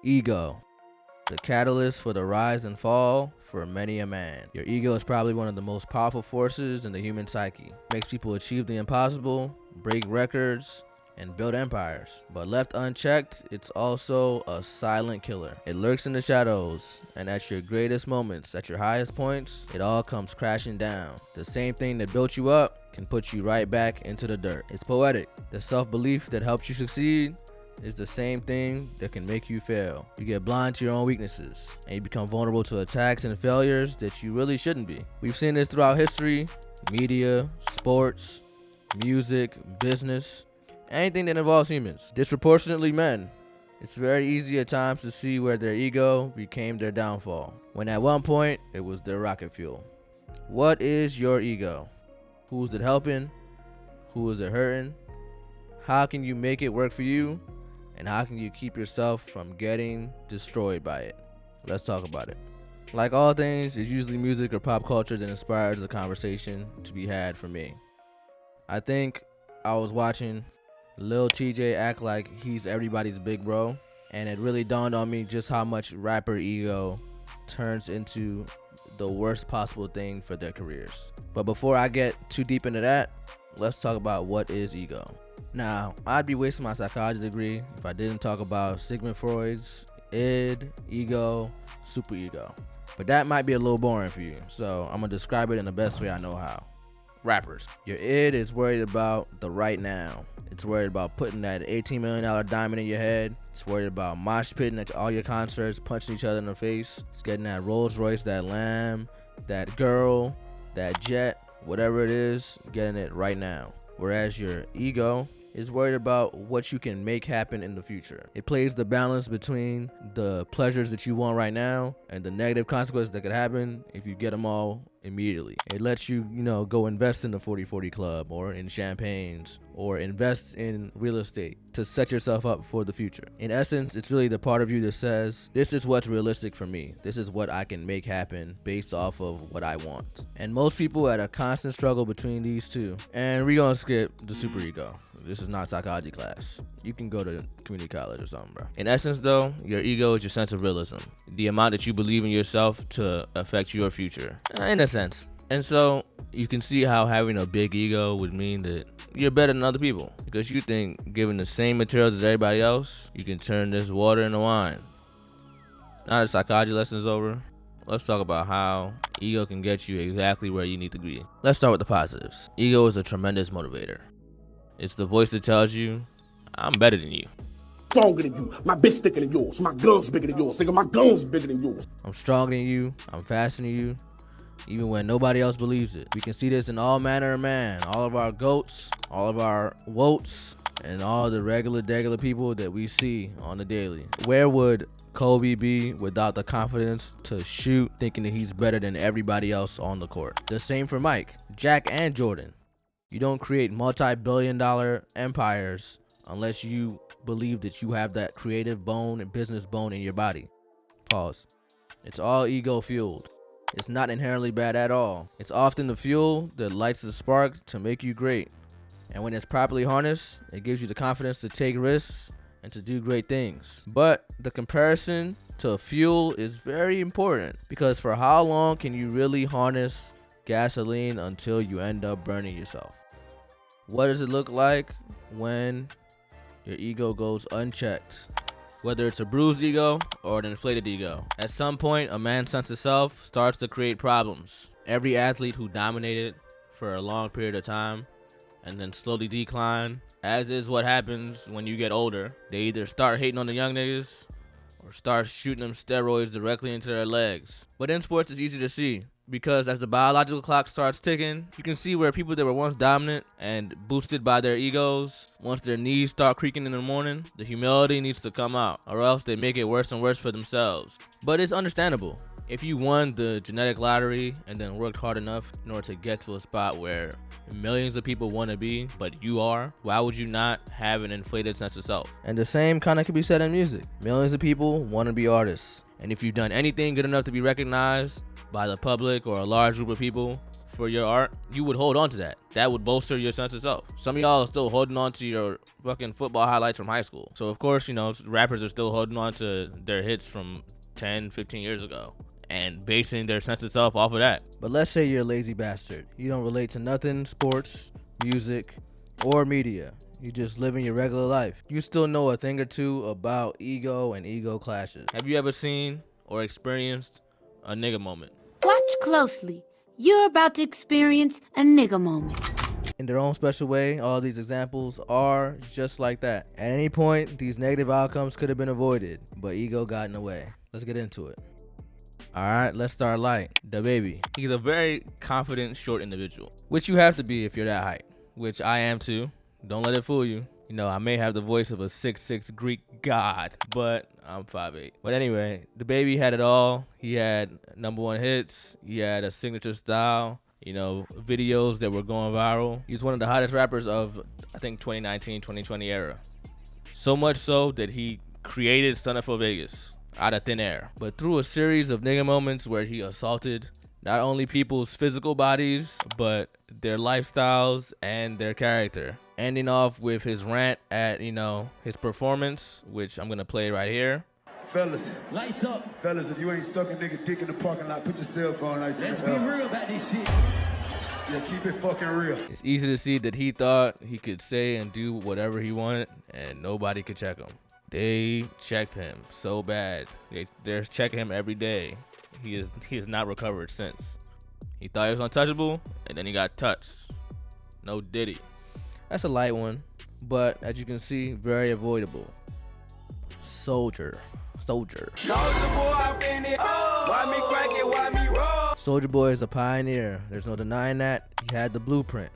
Ego, the catalyst for the rise and fall for many a man. Your ego is probably one of the most powerful forces in the human psyche. It makes people achieve the impossible, break records, and build empires. But left unchecked, it's also a silent killer. It lurks in the shadows, and at your greatest moments, at your highest points, it all comes crashing down. The same thing that built you up can put you right back into the dirt. It's poetic. The self-belief that helps you succeed is the same thing that can make you fail. You get blind to your own weaknesses, and you become vulnerable to attacks and failures that you really shouldn't be. We've seen this throughout history, media, sports, music, business, anything that involves humans, disproportionately men. It's very easy at times to see where their ego became their downfall, when at one point it was their rocket fuel. What is your ego? Who's it helping? Who is it hurting? How can you make it work for you? And how can you keep yourself from getting destroyed by it? Let's talk about it. Like all things, it's usually music or pop culture that inspires the conversation to be had for me. I think I was watching Lil TJ act like he's everybody's big bro, and it really dawned on me just how much rapper ego turns into the worst possible thing for their careers. But before I get too deep into that, let's talk about what is ego. Now, I'd be wasting my psychology degree if I didn't talk about Sigmund Freud's id, ego, superego. But that might be a little boring for you, so I'm gonna describe it in the best way I know how. Rappers. Your id is worried about the right now. It's worried about putting that $18 million diamond in your head. It's worried about mosh pitting at all your concerts, punching each other in the face. It's getting that Rolls Royce, that lamb, that girl, that jet, whatever it is, getting it right now. Whereas your ego is worried about what you can make happen in the future. It plays the balance between the pleasures that you want right now and the negative consequences that could happen if you get them all immediately. It lets you, go invest in the 40/40 club or in champagnes or invest in real estate to set yourself up for the future. In essence, it's really the part of you that says, this is what's realistic for me. This is what I can make happen based off of what I want. And most people had a constant struggle between these two. And we're gonna skip the superego. This is not psychology class. You can go to community college or something, bro. In essence, though, your ego is your sense of realism. The amount that you believe in yourself to affect your future. In a sense. And so you can see how having a big ego would mean that you're better than other people, because you think given the same materials as everybody else, you can turn this water into wine. Now the psychology lesson is over, let's talk about how ego can get you exactly where you need to be. Let's start with the positives. Ego is a tremendous motivator. It's the voice that tells you, I'm better than you. Stronger than you. My bitch thicker than yours. My gun's bigger than yours. Nigga, my gun's bigger than yours. I'm stronger than you. I'm faster than you. Even when nobody else believes it. We can see this in all manner of man. All of our goats, all of our woats, and all the regular people that we see on the daily. Where would Kobe be without the confidence to shoot, thinking that he's better than everybody else on the court? The same for Mike, Jack, and Jordan. You don't create multi-billion-dollar empires unless you believe that you have that creative bone and business bone in your body. Pause. It's all ego fueled. It's not inherently bad at all. It's often the fuel that lights the spark to make you great. And when it's properly harnessed, it gives you the confidence to take risks and to do great things. But the comparison to fuel is very important, because for how long can you really harness gasoline until you end up burning yourself? What does it look like when your ego goes unchecked? Whether it's a bruised ego or an inflated ego, at some point a man's sense of self starts to create problems. Every athlete who dominated for a long period of time and then slowly decline, as is what happens when you get older, they either start hating on the young niggas or start shooting them steroids directly into their legs. But in sports, it's easy to see, because as the biological clock starts ticking, you can see where people that were once dominant and boosted by their egos, once their knees start creaking in the morning, the humility needs to come out, or else they make it worse and worse for themselves. But it's understandable. If you won the genetic lottery and then worked hard enough in order to get to a spot where millions of people want to be, but you are, why would you not have an inflated sense of self? And the same kind of could be said in music. Millions of people want to be artists. And if you've done anything good enough to be recognized by the public or a large group of people for your art, you would hold on to that. That would bolster your sense of self. Some of y'all are still holding on to your fucking football highlights from high school. So of course, you know, rappers are still holding on to their hits from 10, 15 years ago and basing their sense of self off of that. But let's say you're a lazy bastard. You don't relate to nothing, sports, music, or media. You just living your regular life. You still know a thing or two about ego and ego clashes. Have you ever seen or experienced a nigga moment? Watch closely. You're about to experience a nigga moment. In their own special way, all these examples are just like that. At any point, these negative outcomes could have been avoided, but ego got in the way. Let's get into it. Alright, let's start light. DaBaby. He's a very confident, short individual, which you have to be if you're that height, which I am too. Don't let it fool you. You know, I may have the voice of a 6'6" Greek god, but I'm 5'8". But anyway, DaBaby had it all. He had #1 hits. He had a signature style. You know, videos that were going viral. He's one of the hottest rappers of, I think, 2019, 2020 era. So much so that he created Son of Vegas out of thin air. But through a series of nigga moments where he assaulted not only people's physical bodies, but their lifestyles and their character. Ending off with his rant at, you know, his performance, which I'm gonna play right here. Fellas, Lights up. fellas, if you ain't sucking nigga dick in the parking lot, put your cell phone like Let's be real about this shit. Yeah, keep it fucking real. It's easy to see that he thought he could say and do whatever he wanted and nobody could check him. They checked him so bad. They're checking him every day. He has not recovered since. He thought he was untouchable, and then he got touched. No diddy. That's a light one, but as you can see, very avoidable. Soulja Boy is a pioneer. There's no denying that. He had the blueprint.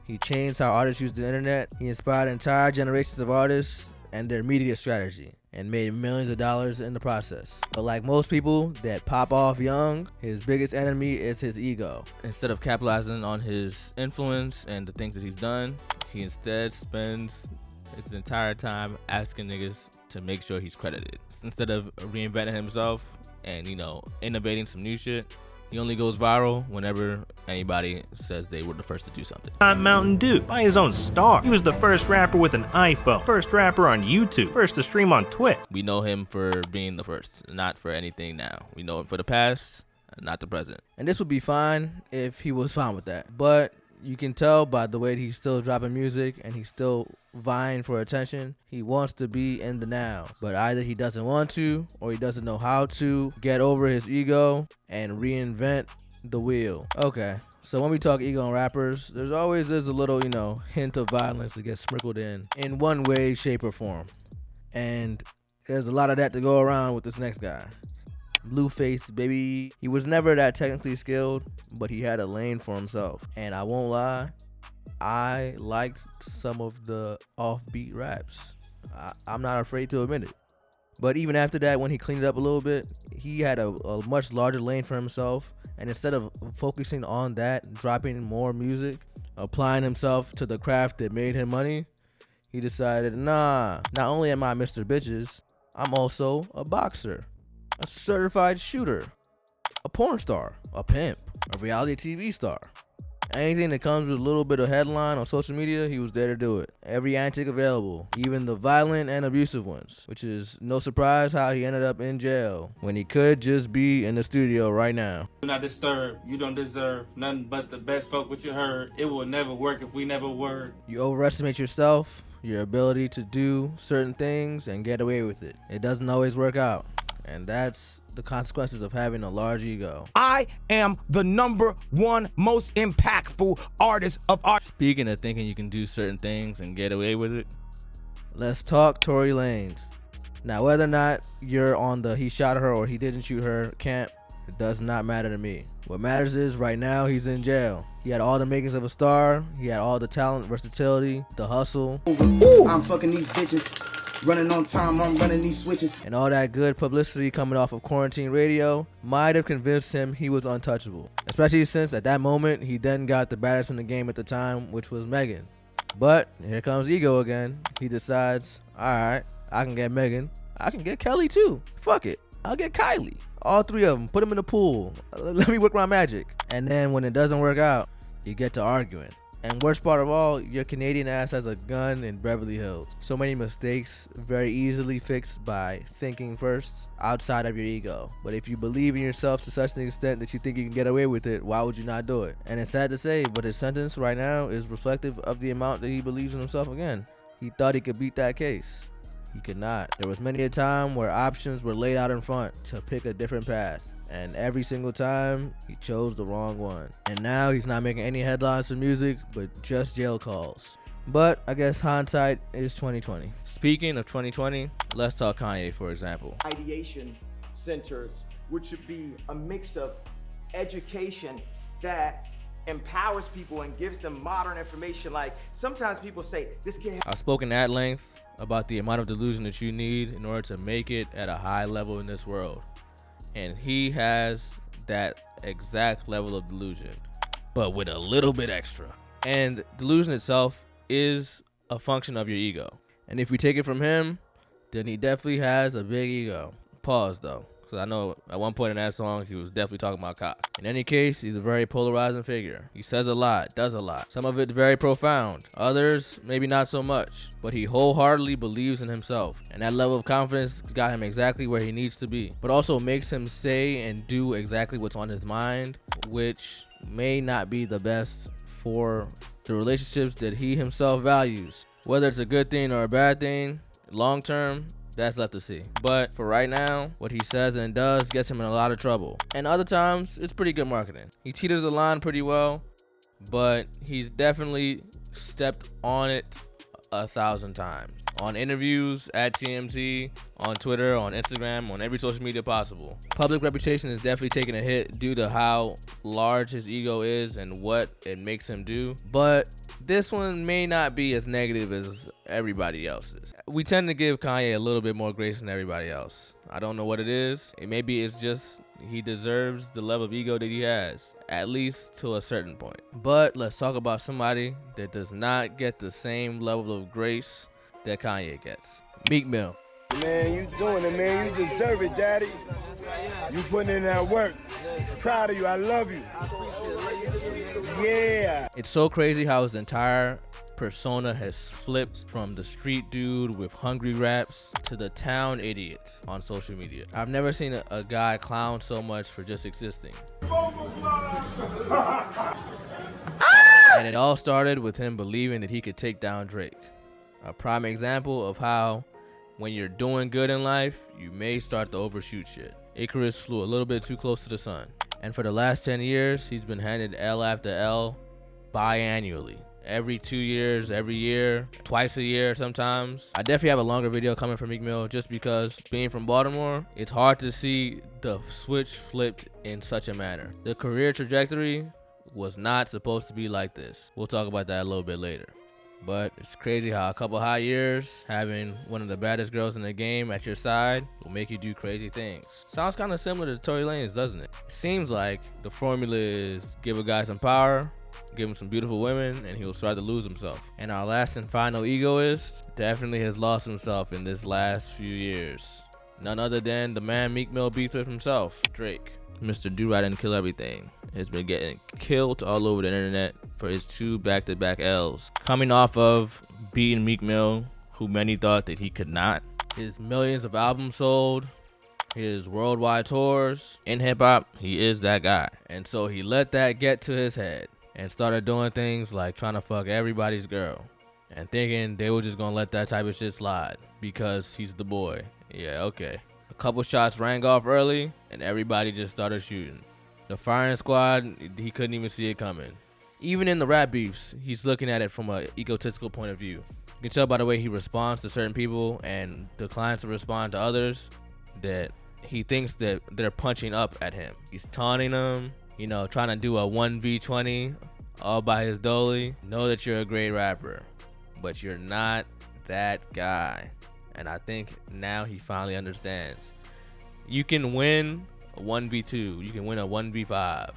He changed how artists use the internet. He inspired entire generations of artists and their media strategy, and made millions of dollars in the process. But like most people that pop off young, his biggest enemy is his ego. Instead of capitalizing on his influence and the things that he's done, he instead spends his entire time asking niggas to make sure he's credited. Instead of reinventing himself and, you know, innovating some new shit, he only goes viral whenever anybody says they were the first to do something. Mountain Dew, by his own star. He was the first rapper with an iPhone, first rapper on YouTube, first to stream on Twitch. We know him for being the first, not for anything now. We know him for the past, not the present. And this would be fine if he was fine with that. But you can tell by the way he's still dropping music and he's still vying for attention. He wants to be in the now, but either he doesn't want to or he doesn't know how to get over his ego and reinvent the wheel. Okay, so when we talk ego and rappers, there's always a little, you know, hint of violence that gets sprinkled in one way, shape, or form. And there's a lot of that to go around with this next guy. Blueface Baby. He was never that technically skilled, but he had a lane for himself. And I won't lie, I liked some of the offbeat raps. I'm not afraid to admit it. But even after that, when he cleaned it up a little bit, he had a much larger lane for himself. And instead of focusing on that, dropping more music, applying himself to the craft that made him money, he decided, nah, not only am I Mr. Bitches, I'm also a boxer, a certified shooter, a porn star, a pimp, a reality TV star. Anything that comes with a little bit of headline on social media, he was there to do it. Every antic available, even the violent and abusive ones, which is no surprise how he ended up in jail when he could just be in the studio right now. Do not disturb. You don't deserve nothing but the best. Fuck what you heard. It will never work if we never were. You overestimate yourself, your ability to do certain things and get away with it. It doesn't always work out. And that's the consequences of having a large ego. I am the #1 most impactful artist of art. Speaking of thinking you can do certain things and get away with it, let's talk Tory Lanez. Now, whether or not you're on the he shot her or he didn't shoot her camp, it does not matter to me. What matters is right now he's in jail. He had all the makings of a star. He had all the talent, versatility, the hustle. Ooh. I'm fucking these bitches. Running on time, I'm running these switches. And all that good publicity coming off of quarantine radio might have convinced him he was untouchable. Especially since at that moment, he then got the baddest in the game at the time, which was Megan. But here comes ego again. He decides, all right, I can get Megan. I can get Kelly too. Fuck it. I'll get Kylie. All three of them, put them in the pool. Let me work my magic. And then when it doesn't work out, you get to arguing. And worst part of all, your Canadian ass has a gun in Beverly Hills. So many mistakes very easily fixed by thinking first outside of your ego. But if you believe in yourself to such an extent that you think you can get away with it, why would you not do it? And it's sad to say, but his sentence right now is reflective of the amount that he believes in himself again. He thought he could beat that case. He could not. There was many a time where options were laid out in front to pick a different path. And every single time, he chose the wrong one. And now he's not making any headlines for music, but just jail calls. But I guess hindsight is 2020. Speaking of 2020, let's talk Kanye, for example. Ideation centers, which should be a mix of education that empowers people and gives them modern information. Like sometimes people say, this kid. I've spoken at length about the amount of delusion that you need in order to make it at a high level in this world. And he has that exact level of delusion, but with a little bit extra. And delusion itself is a function of your ego. And if we take it from him, then he definitely has a big ego. Pause though, because I know at one point in that song, he was definitely talking about cock. In any case, he's a very polarizing figure. He says a lot, does a lot. Some of it's very profound. Others, maybe not so much. But he wholeheartedly believes in himself. And that level of confidence got him exactly where he needs to be. But also makes him say and do exactly what's on his mind, which may not be the best for the relationships that he himself values. Whether it's a good thing or a bad thing, long term, that's left to see. But for right now, what he says and does gets him in a lot of trouble. And other times, it's pretty good marketing. He teeters the line pretty well, but he's definitely stepped on it 1,000 times. On interviews, at TMZ, on Twitter, on Instagram, on every social media possible. Public reputation is definitely taking a hit due to how large his ego is and what it makes him do. But this one may not be as negative as everybody else's. We tend to give Kanye a little bit more grace than everybody else. I don't know what it is. Maybe it's just he deserves the level of ego that he has, at least to a certain point. But let's talk about somebody that does not get the same level of grace that Kanye gets. Meek Mill. Man, you doing it, man. You deserve it, daddy. You putting in that work. Proud of you. I love you. Yeah. It's so crazy how his entire persona has flipped from the street dude with hungry raps to the town idiot on social media. I've never seen a guy clown so much for just existing. And it all started with him believing that he could take down Drake. A prime example of how when you're doing good in life, you may start to overshoot shit. Icarus flew a little bit too close to the sun. And for the last 10 years, he's been handed L after L biannually. Every 2 years, every year, twice a year sometimes. I definitely have a longer video coming from Meek Mill just because being from Baltimore, it's hard to see the switch flipped in such a manner. The career trajectory was not supposed to be like this. We'll talk about that a little bit later. But it's crazy how a couple high years, having one of the baddest girls in the game at your side will make you do crazy things. Sounds kind of similar to Tory Lanez, doesn't it? It seems like the formula is give a guy some power, give him some beautiful women, and he'll start to lose himself. And our last and final egoist definitely has lost himself in this last few years. None other than the man Meek Mill beats with himself, Drake. Mr. Do-Right and Kill Everything has been getting killed all over the internet for his 2 back-to-back L's. Coming off of beating Meek Mill, who many thought that he could not. His millions of albums sold, his worldwide tours. In hip-hop, he is that guy. And so he let that get to his head and started doing things like trying to fuck everybody's girl and thinking they were just gonna let that type of shit slide because he's the boy. Yeah, okay. A couple shots rang off early and everybody just started shooting. The firing squad, he couldn't even see it coming. Even in the rap beefs, he's looking at it from an egotistical point of view. You can tell by the way he responds to certain people and declines to respond to others that he thinks that they're punching up at him. He's taunting them, you know, trying to do a 1v20 all by his dolly. Know that you're a great rapper, but you're not that guy. And I think now he finally understands. You can win a 1v2, you can win a 1v5,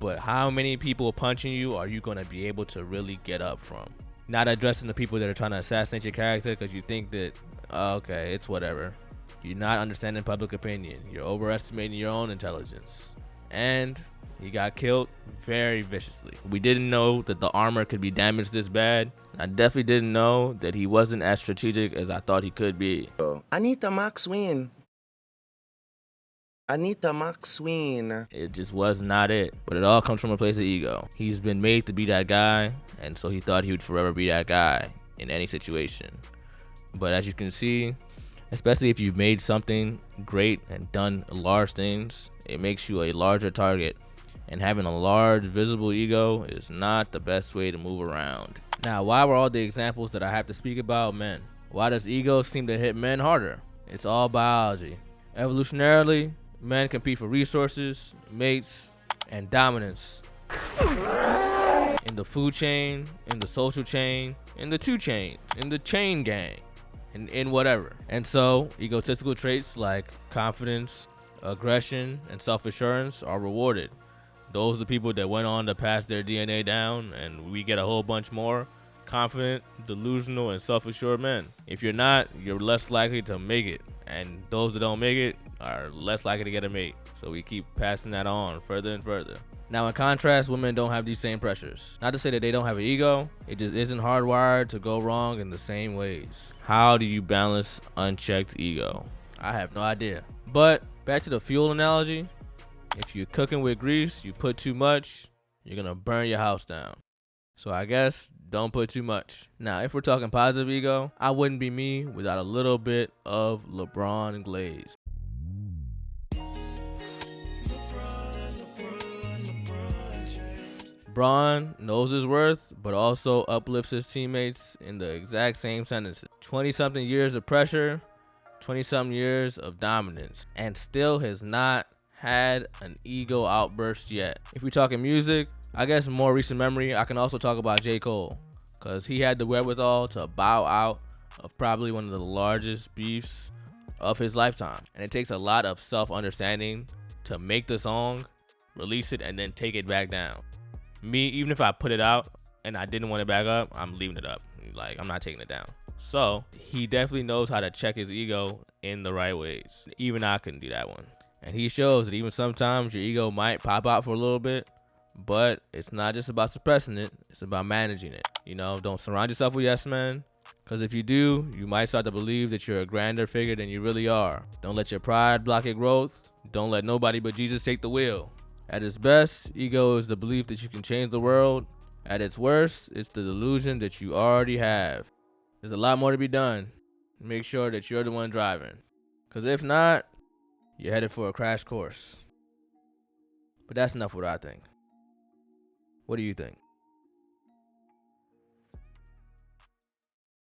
but how many people punching you are you going to be able to really get up from? Not addressing the people that are trying to assassinate your character because you think that, oh, okay, it's whatever. You're not understanding public opinion. You're overestimating your own intelligence. And he got killed very viciously. We didn't know that the armor could be damaged this bad. I definitely didn't know that he wasn't as strategic as I thought he could be. Anita Maxwin. Anita Maxwin. It just was not it. But it all comes from a place of ego. He's been made to be that guy, and so he thought he would forever be that guy in any situation. But as you can see, especially if you've made something great and done large things, it makes you a larger target. And having a large visible ego is not the best way to move around. Now, why were all the examples that I have to speak about men? Why does ego seem to hit men harder? It's all biology. Evolutionarily, men compete for resources, mates, and dominance. In the food chain, in the social chain, in the two chains, in the chain gang, and in whatever. And so, egotistical traits like confidence, aggression, and self-assurance are rewarded. Those are the people that went on to pass their DNA down, and we get a whole bunch more confident, delusional, and self-assured men. If you're not, you're less likely to make it, and those that don't make it are less likely to get a mate. So we keep passing that on further and further. Now, in contrast, women don't have these same pressures. Not to say that they don't have an ego, it just isn't hardwired to go wrong in the same ways. How do you balance unchecked ego? I have no idea. But back to the fuel analogy. If you're cooking with grease, you put too much, you're gonna burn your house down. So I guess don't put too much. Now, if we're talking positive ego, I wouldn't be me without a little bit of LeBron glaze. Bron knows his worth, but also uplifts his teammates in the exact same sentences. 20-something years of pressure, 20-something years of dominance, and still has not had an ego outburst yet. If we're talking music, I guess more recent memory, I can also talk about J. Cole, because he had the wherewithal to bow out of probably one of the largest beefs of his lifetime. And it takes a lot of self-understanding to make the song, release it, and then take it back down. Me, even if I put it out and I didn't want it back up, I'm leaving it up. Like, I'm not taking it down. So he definitely knows how to check his ego in the right ways. Even I couldn't do that one. And he shows that even sometimes your ego might pop out for a little bit, but it's not just about suppressing it, it's about managing it. You know, don't surround yourself with yes men, because if you do, you might start to believe that you're a grander figure than you really are. Don't let your pride block your growth. Don't let nobody but Jesus take the wheel. At its best, ego is the belief that you can change the world. At its worst, it's the delusion that you already have. There's a lot more to be done. Make sure that you're the one driving, because if not, you're headed for a crash course. But that's enough what I think. What do you think?